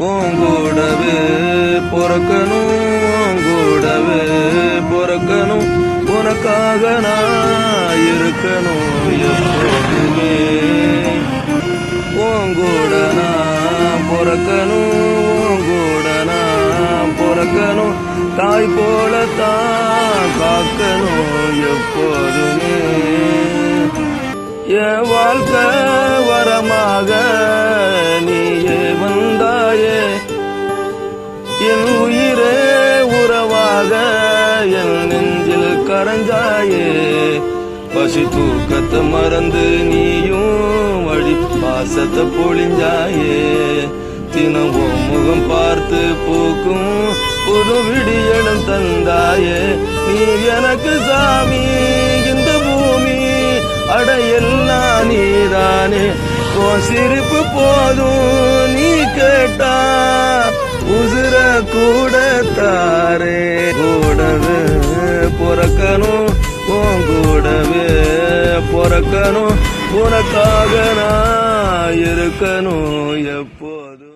உங்கூடவே பொறக்கணும், உங்கூடவே பொறக்கணும், உனக்காக நான் இருக்கணும் எப்போதுமே. உங்கூட நான் பொறக்கணும், உங்கூட நான் பொறக்கணும், தாய் போலத்தான் காக்கணும் எப்போதுமே. என் வாழ்க்கை வரமாக நீயே வந்தாயே, என் உயிரே உறவாக என் நெஞ்சில் கரைஞ்சாயே. பசி தூக்கத்தை மறந்து நீயும் வழி பாசத்தை பொழிஞ்சாயே. தினமும் முகம் பார்த்து பூக்கும் புது விடியலும் தந்தாயே. நீ எனக்கு சாமி, இந்த பூமி அடையெல்லாம் நீதானே. உன் சிரிப்பு போதும், நீ கேட்டா உசுர கூட தாரே. கூடவே பொறக்கணும், உன் கூடவே பொறக்கணும், உனக்காக நான் இருக்கணும் எப்போதும்.